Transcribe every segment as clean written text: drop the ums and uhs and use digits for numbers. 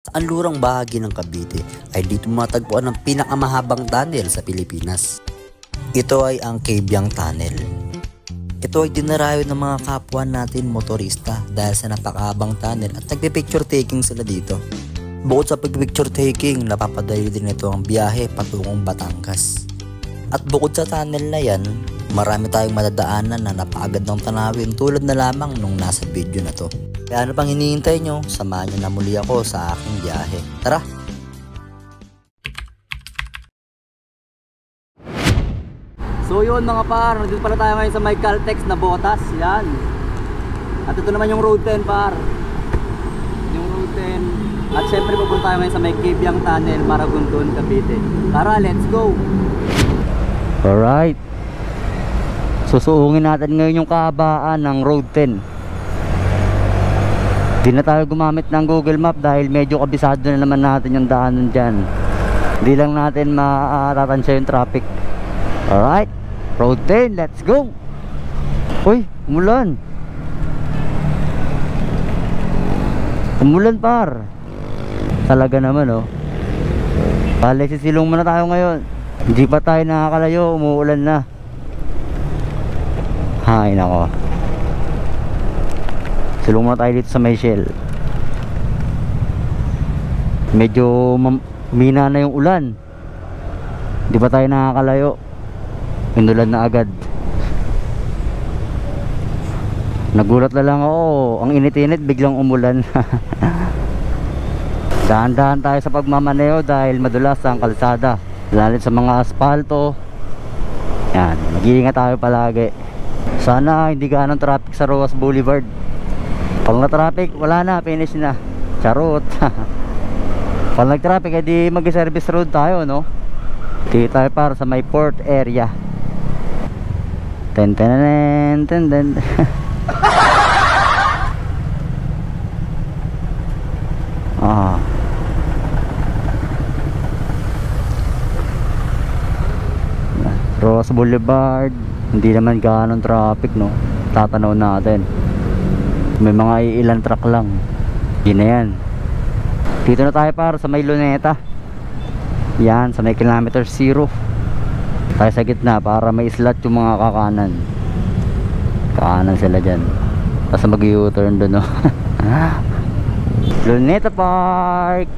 Sa anlurang bahagi ng Cavite ay dito matagpuan ang pinakamahabang tunnel sa Pilipinas. Ito ay ang Cabiang Tunnel. Ito ay dinarayo ng mga kapwa natin motorista dahil sa napakahabang tunnel at nagpipicture taking sila dito. Bukod sa pagpicture taking, napapadayo din ito ang biyahe patungong Batangas. At bukod sa tunnel na yan, marami tayong madadaanan na napakagad ng tanawin tulad na lamang nung nasa video na to. Kaya ano pang hinihintay nyo, samahan nyo na muli ako sa aking biyahe. Tara! So yun mga par, nandito pala tayo ngayon sa may Caltex na Botas. Yan. At ito naman yung Road 10 par. Yung Road 10. At syempre pupunta tayo ngayon sa may Cabiang Tunnel, Maragondon, Cavite. Tara, let's go! Alright. Susuungin natin ngayon yung kahabaan ng Road 10. Di na tayo gumamit ng Google Map dahil medyo kabisado na naman natin yung daanan dyan. Di lang natin matatansya yung traffic. Alright, Road 10, let's go! Uy, umulan. Umulan par. Talaga naman oh. Bale, sisilong muna tayo ngayon. Hindi pa tayo nakakalayo, umuulan na. Hay nako. Silong muna tayo dito sa may Shell. Medyo mina na yung ulan. Di ba tayo nakakalayo? Inulan na agad. Nagulat na lang ako. Ang init-init biglang umulan. Dahan-dahan tayo sa pagmamaneo dahil madulas ang kalsada, lalo sa mga asfalto. Yan, mag-iingat tayo palagi. Sana hindi gaanong traffic sa Roas Boulevard. Pag na-traffic, wala na, finish na. Charot. Pag nag-traffic, edi mag-service road tayo, no? Dito tayo para sa may port area. Ten ten ten ten ten. Ah. Roas Boulevard, hindi naman gaanong traffic, no? Tatanaw natin. May mga ilang truck lang. Yun na yan. Dito na tayo para sa may Luneta. Yan, sa may kilometer 0. Tayo sa gitna para may slot yung mga kakanan. Kakanan sila dyan. Tapos mag-u-turn doon, no? Luneta Park.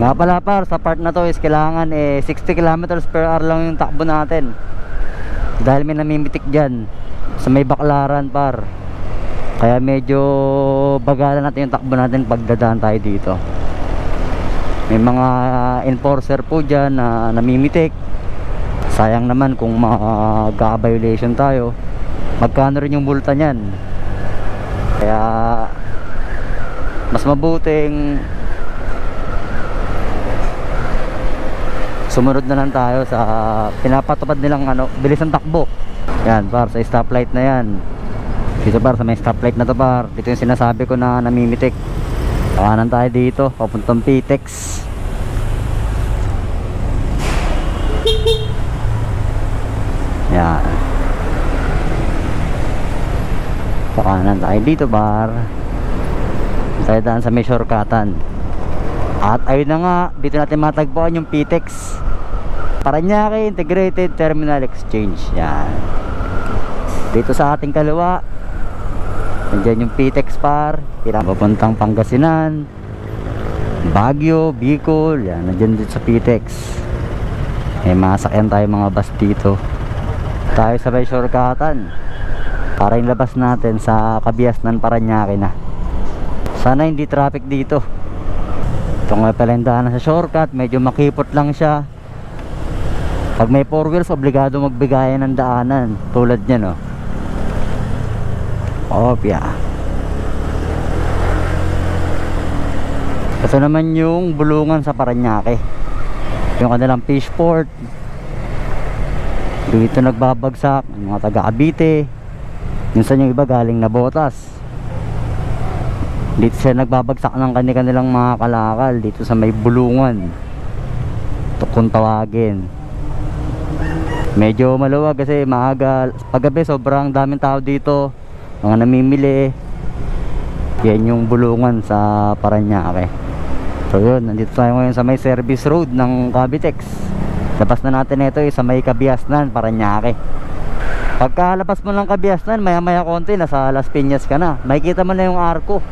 Nga pala par, sa part na to is kailangan 60 km per hour lang yung takbo natin. Dahil may namimitik dyan sa may Baklaran par. Kaya medyo bagalan natin yung takbo natin pag dadaan tayo dito. May mga enforcer po dyan na namimitik. Sayang naman kung mag-violation tayo. Magkano rin yung multa nyan. Kaya mas mabuting sumunod na lang tayo sa pinapatupad nilang bilis ng takbo. Yan par, sa stoplight na yan. Dito par, sa may stoplight na to par. Dito yung sinasabi ko na namimitik. Kanan tayo dito, papuntang Pitex. Yan. Kanan tayo dito par. Tayo daan sa may shortcutan. At ayun na nga, dito natin matagpuan yung Pitex, Parañaque Integrated Terminal Exchange. Yan. Dito sa ating kaliwa, nandiyan yung Pitex par, papuntang Pangasinan, Baguio, Bicol. Yan, nandiyan dito sa Pitex. May masakyan tayo mga bus dito. Tayo sa may shortcutan para yung labas natin sa Kabiasnan, Parañaque na. Sana hindi traffic dito. Ito nga pala yung daanan sa shortcut, medyo makipot lang siya. Pag may 4 wheels, obligado magbigayan ng daanan. Tulad niya, no? Opya. Ito naman yung bulungan sa Parañaque, yung kanilang fish port. Dito nagbabagsak yung mga taga Cavite, minsan yung iba galing Navotas. Dito sila nagbabagsak ng kanilang mga kalakal dito sa may bulungan, ito kung tawagin. Medyo maluwag kasi maaga, paggabi sobrang daming tao dito, mga namimili. Yan yung bulungan sa Parañaque. So yun, nandito tayo ngayon sa may service road ng Cavitex. Labas na natin ito sa may Cabiasnan, Parañaque. Pagkalabas mo ng Cabiasnan, maya maya konti nasa Las Piñas ka na, makikita mo na yung arko.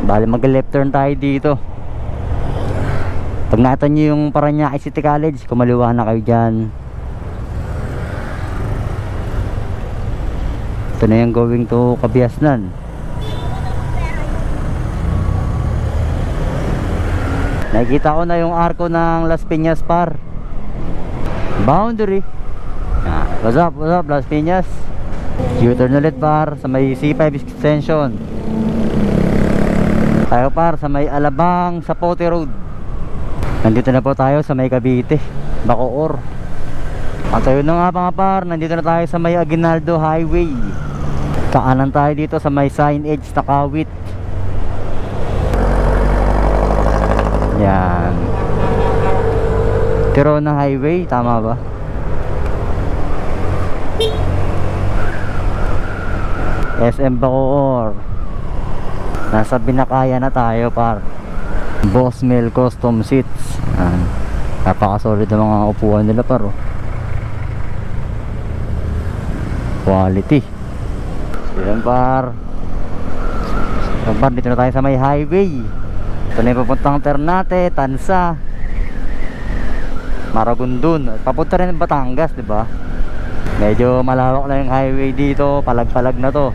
Bali mag left turn tayo dito. Pag nakita nyo yung Parañaque City College, kumaliwa na kayo dyan. Ito na yung going to Cabiasnan. Nakikita ko na yung arko ng Las Piñas par boundary. What's up Las Piñas? U-turn ulit par sa may C5 extension. Tayo par sa may Alabang Zapote Road. Nandito na po tayo sa may Cavite, Bacoor. At ayun na nga mga par, nandito na tayo sa may Aguinaldo Highway. Kaanan tayo dito sa may signage na Kawit. Yan, Tirona Highway, tama ba? SM Bacoor. Nasa Binakaya na tayo par. Boss Mel Custom Seats. Napaka-solid ang mga upuan nila par, oh. Quality. Yan par. Yan par, dito na tayo sa may highway. Ito na yung papuntang Ternate, Tansa, Maragondon. Papunta rin ng Batangas, diba? Medyo malawak na yung highway dito. Palag-palag na to.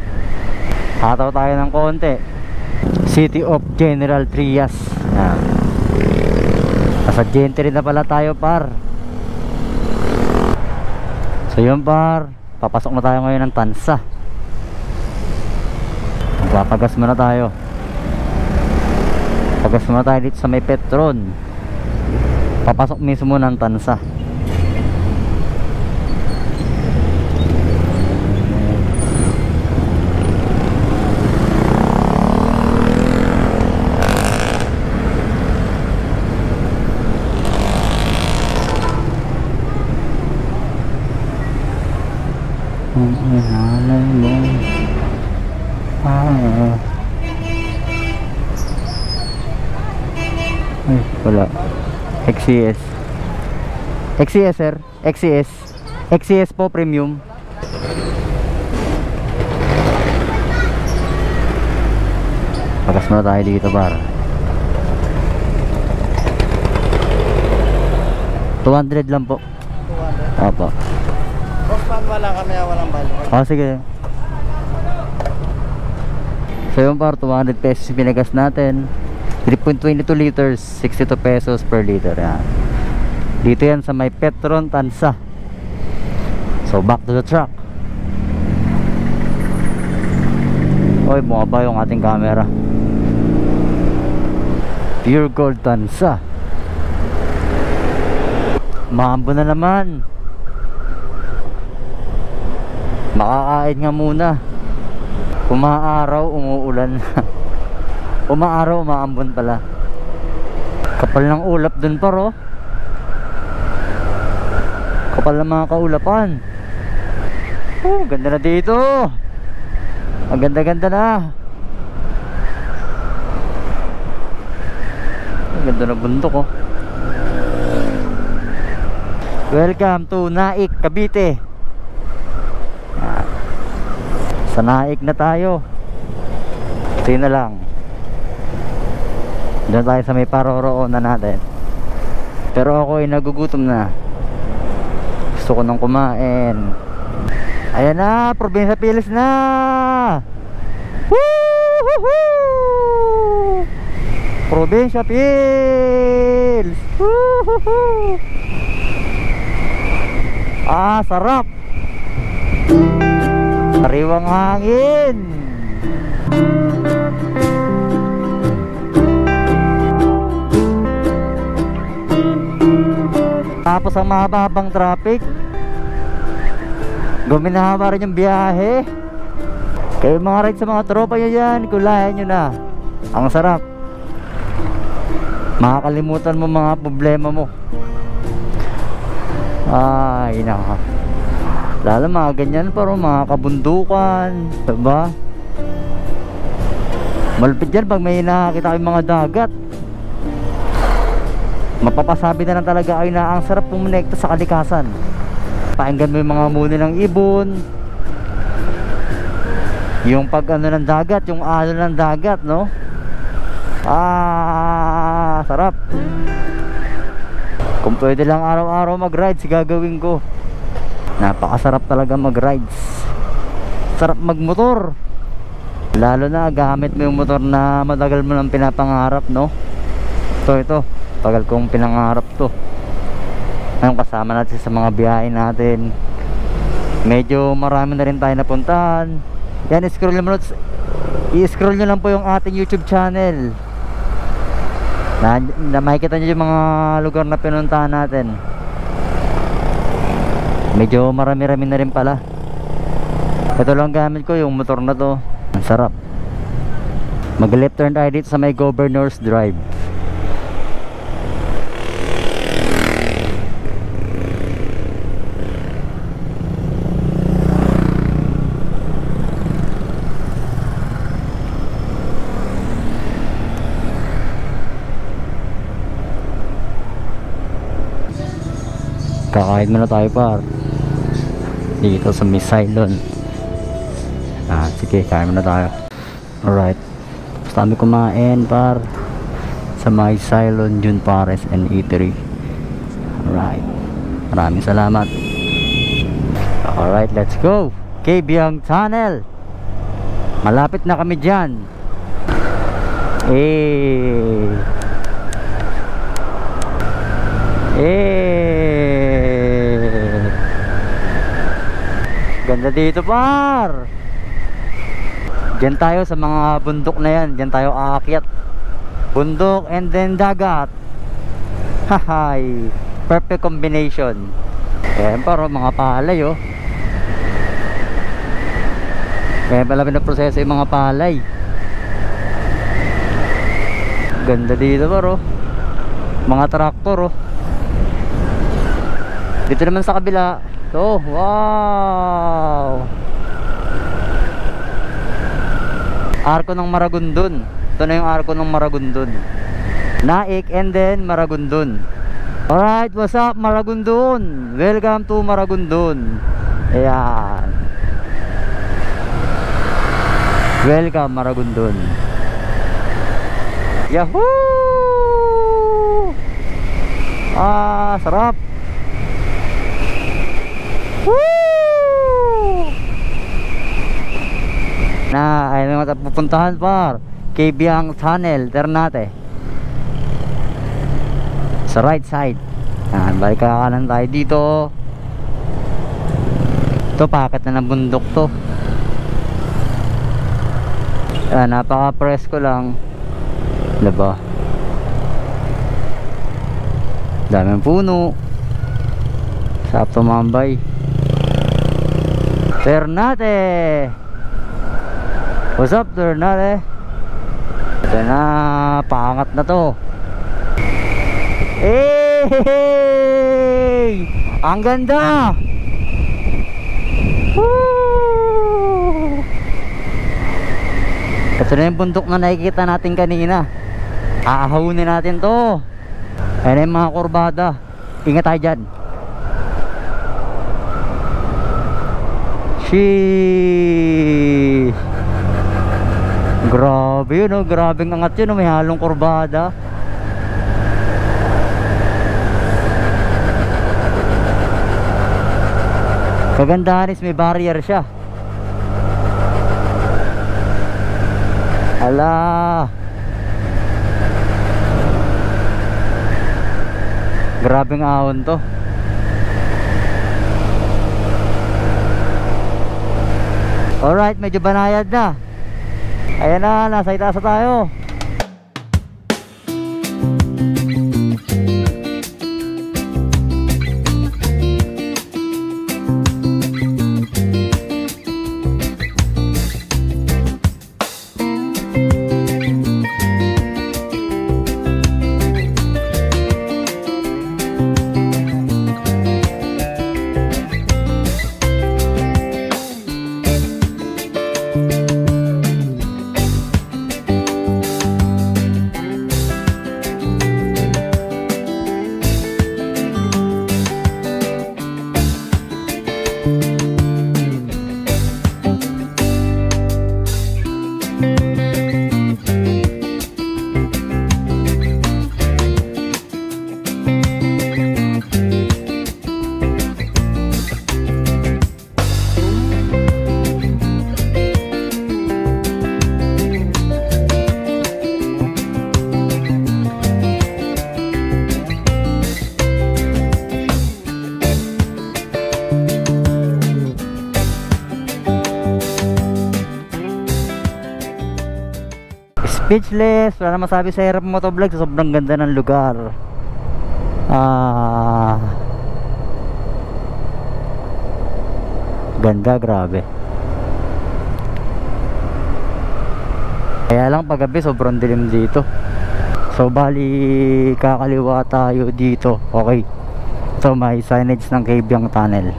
Hataw tayo ng konti. City of General Trias. Yan. Nasa Gentry na pala tayo par. So yun par, papasok na tayo ngayon ng Tansa. Magpapagas muna tayo. Pagas muna tayo dito sa may Petron. Papasok mismo ng Tansa. Ay, wala. XCS. XCS sir. XCS. XCS po premium. Pagas muna tayo dito para 200 lang po. 200? Opo. Bossman wala kami, walang balik. Oh sige. So yung par 200 pesos pinagas natin. 3.22 liters, 62 pesos per liter. Yan. Dito yan sa may Petron, Tansa. So back to the truck. Oy, bumaba yung ating camera. Pure Gold Tansa. Maambo na naman. Makakain nga muna. Umaaraw, umuulan. Umaaraw, umaambon pala. Kapal ng ulap dun paro. Kapal ng mga kaulapan. Ganda na dito. Ang ganda-ganda na. Ang ganda na bundok, oh. Welcome to Naik, Cavite. Sa Naik na tayo. Ito na lang. Diyan tayo sa may paroroon na natin. Pero ako ay nagugutom na. Gusto ko nang kumain. Ayan na, Probinsya Pilis na. Woo-hoo-hoo! Probinsya Pils. Woo-hoo-hoo! Ah, sarap. Sariwang hangin. Tapos ang mahabang traffic, guminahaba rin yung biyahe. Kayo mga ride sa mga tropa nyo dyan, kulayan nyo na. Ang sarap. Makakalimutan mo mga problema mo. Ay naka, lalo mga ganyan pero mga kabundukan, diba? Malupit yan pag may nakakita kayong mga dagat. Mapapasabi na lang talaga kayo na ang sarap pumunekta sa kalikasan. Pakinggan mo yung mga muni ng ibon, yung pag ano ng dagat, yung alo ng dagat, no? Sarap. Kung pwede lang araw-araw mag-rides, gagawin ko. Napakasarap talaga mag-rides. Sarap magmotor. Lalo na gamit mo yung motor na matagal mo nang pinapangarap, no? Ito tagal kong pinangarap to. Ngayon kasama natin sa mga biyahe natin. Medyo marami na rin tayo napuntahan. Yan, i-scroll nyo lang po yung ating YouTube channel. Na makikita nyo yung mga lugar na pinuntahan natin. Medyo marami-rami na rin pala. Ito lang gamit ko, yung motor na to. Ang sarap. Mag left turn tayo dito sa may Governor's Drive. Kakain muna tayo par dito sa Misailon. Sige, kain muna tayo. Alright, tapos kami kumain par sa Misailon Jun Pares and Eatery. Alright, maraming salamat. Alright, let's go Kabyang Tunnel. Malapit na kami dyan. Ganda dito par. Diyan tayo sa mga bundok na yan. Diyan tayo aakyat. Bundok and then dagat. Hahay, perfect combination. Ayan paro, mga palay oh. Kaya pala pinaproseso yung mga palay. Ganda dito paro. Mga traktor oh. Dito naman sa kabila. So, wow! Arko ng Maragondon. Ito na yung Arko ng Maragondon. Naik and then Maragondon. Alright, what's up Maragondon? Welcome to Maragondon. Ayan. Welcome Maragondon. Yahoo! Sarap. Woo! Ayun naman pupuntahan par Kabyang Tunnel, Ternate. Sa right side. Balik kanan tayo dito. Ito, packet na ng bundok to. Napaka-presko lang. Diba? Daming puno. Sarap tumambay. Ternate. What's up Ternate? Ito na, paangat na to. Ang ganda. Woo! Ito na yung bundok na nakikita natin kanina. Aahahunin natin to. Ayan yung mga kurbada. Ingat tayo dyan. Sheesh. Grabe yun oh. Grabeng angat yun oh. May halong kurbada. Kagandahan is may barrier siya. Ala. Grabeng ahon to. Alright, medyo banayad na. Ayan na, nasa itaas na tayo. Speechless, wala na masabi sa hirap motovlog. Sobrang ganda ng lugar. Ganda, grabe. Kaya lang paggabi sobrang dilim dito. So bali kakaliwa tayo dito. Okay. So may signage ng Cabiang Tunnel.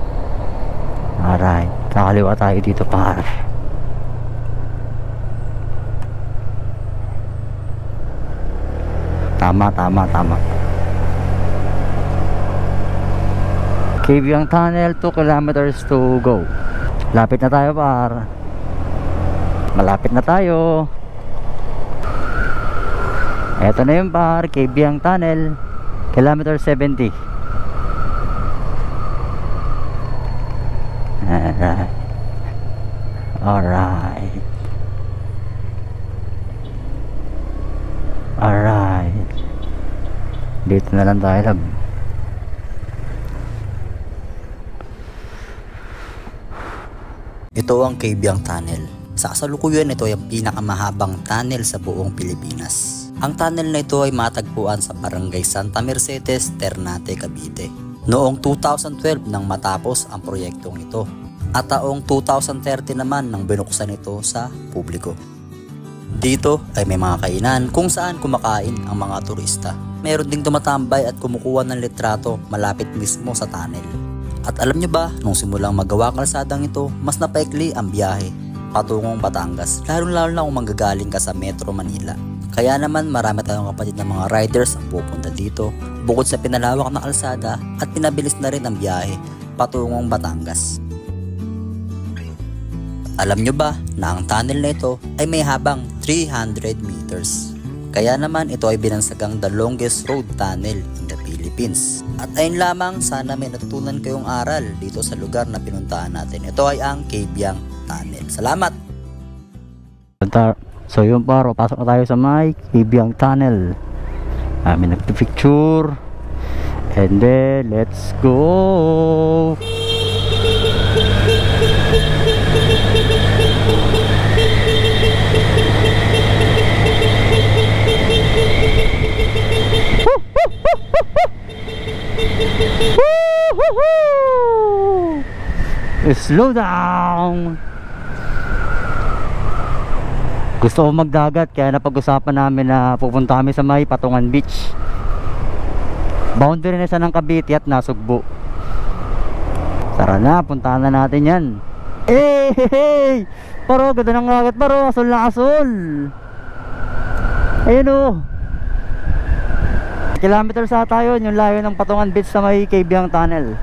Alright, kakaliwa tayo dito par. Tama. Cabiang Tunnel, 2 kilometers to go. Lapit na tayo par. Malapit na tayo. Eto na yung par, Cabiang Tunnel, kilometer 70. Alright. Dito na lang tayo lab. Ito ang Cabiang Tunnel. Sa kasalukuyan, ito ay ang pinakamahabang tunnel sa buong Pilipinas. Ang tunnel na ito ay matagpuan sa Barangay Santa Mercedes, Ternate, Cavite. Noong 2012 nang matapos ang proyektong ito. At taong 2030 naman nang binuksan ito sa publiko. Dito ay may mga kainan kung saan kumakain ang mga turista. Meron ding tumatambay at kumukuha ng litrato malapit mismo sa tunnel. At alam nyo ba, nung simulang magawa kalsadang ito, mas napaikli ang biyahe patungong Batangas, lalo na kung manggagaling ka sa Metro Manila. Kaya naman marami tayong kapatid ng mga riders ang pupunta dito, bukod sa pinalawak na kalsada at pinabilis na rin ang biyahe patungong Batangas. Alam nyo ba na ang tunnel na ito ay may habang 300 meters? Kaya naman ito ay binansagang the longest road tunnel in the Philippines. At ayun lamang, sana may natutunan kayong aral dito sa lugar na pinuntahan natin. Ito ay ang Cabiang Tunnel. Salamat! So yun paro, pasok na tayo sa may Cabiang Tunnel. May nagpipicture. And then, let's go! Slow down. Gusto ko magdagat kaya napag-usapan namin na pupunta kami sa may Patungan Beach. Boundary na siya ng Cavite at Nasugbu. Tara na, puntahan na natin yan. Hey! Paro, ganda ng kagat paro. Asul na asul. Ayun o. Kilometer sa tayo yung layo ng Patungan Beach sa may Cabiang Tunnel.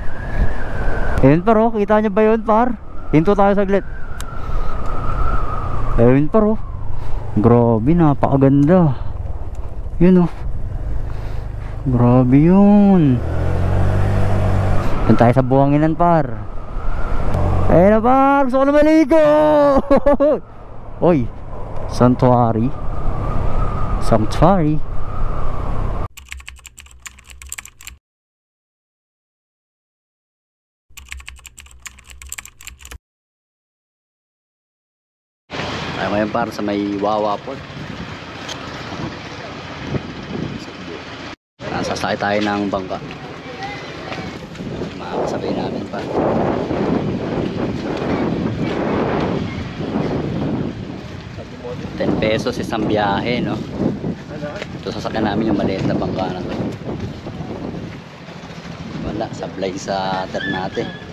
Ayun paro, kita nyo ba yun par? Hinto tayo saglit. Ayun paro. Grabe, napakaganda. Yun o. Grabe yun. Yun tayo sa buwanginan par. Ayun na par, gusto ko na maligo. Oy, Sanctuary. Tayo ngayon para sa may Wawa po. Sasakay tayo ng bangka. Makakasabay namin pa. ₱10 isang biyahe, no? Ito sasakyan namin yung maliit na bangka na to. Wala, supply sa Ternate.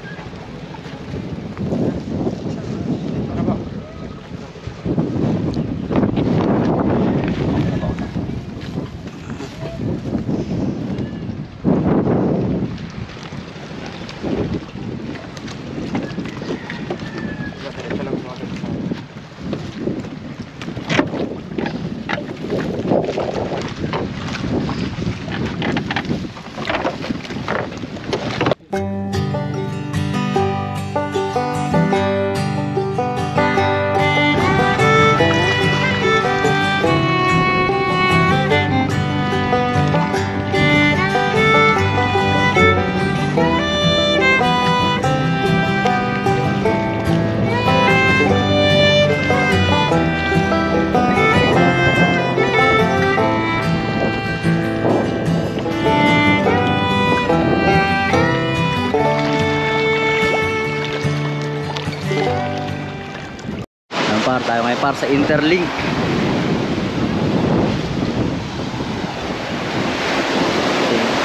tayo ngayon para sa Interlink.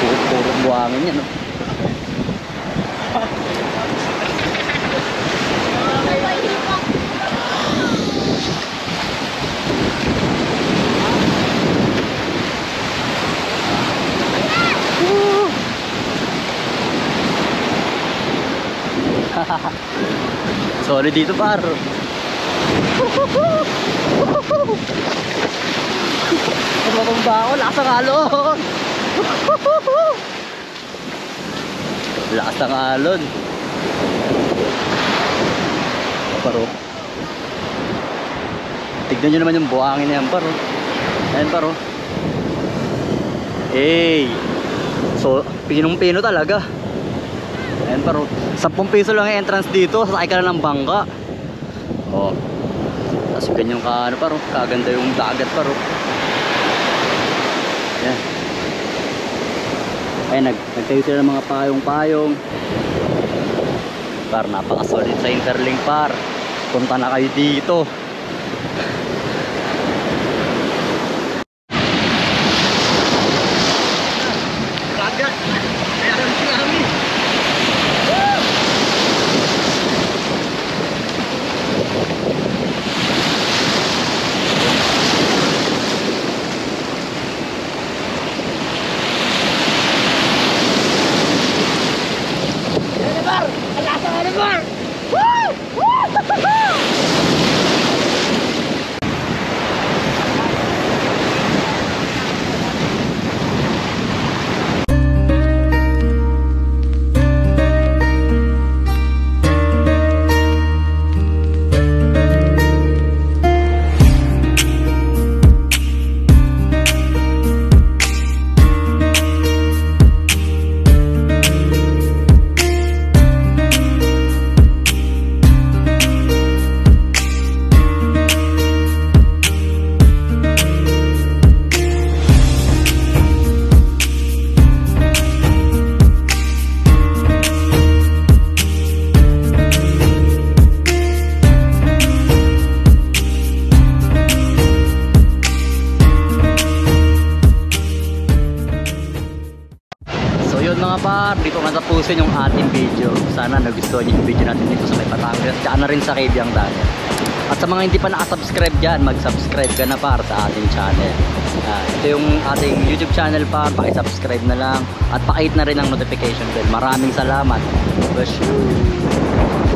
Puro buhangin yan, no? Solid dito, par. Matumba ako, lakas ang alon. Lakas ang alon. Paro. Tignan nyo naman yung buhangin na yan, paro. Ayan, paro. Hey. So, pinong-pino talaga. Ayan, paro. 10 piso lang yung entrance dito, sasakay ka na ng bangka. Oh. Tapos ganyan ka, ano, paro, kaganda yung dagat, paro. Ayan. Ayan, nagtayo sila ng mga payong-payong. Par, napaka-solid sa Interlink, par. Punta na kayo dito. Dagat! Ayan, tsunami! Mga par, dito natapusin yung ating video. Sana nagustuhan niyo yung video natin dito sa may Batangas, tsaka na rin sa Cabiang Daniel. At sa mga hindi pa nakasubscribe dyan, mag-subscribe ka na par sa ating channel. Ito yung ating YouTube channel par, pakisubscribe na lang at pakihit na rin ang notification bell. Maraming salamat. Bless you.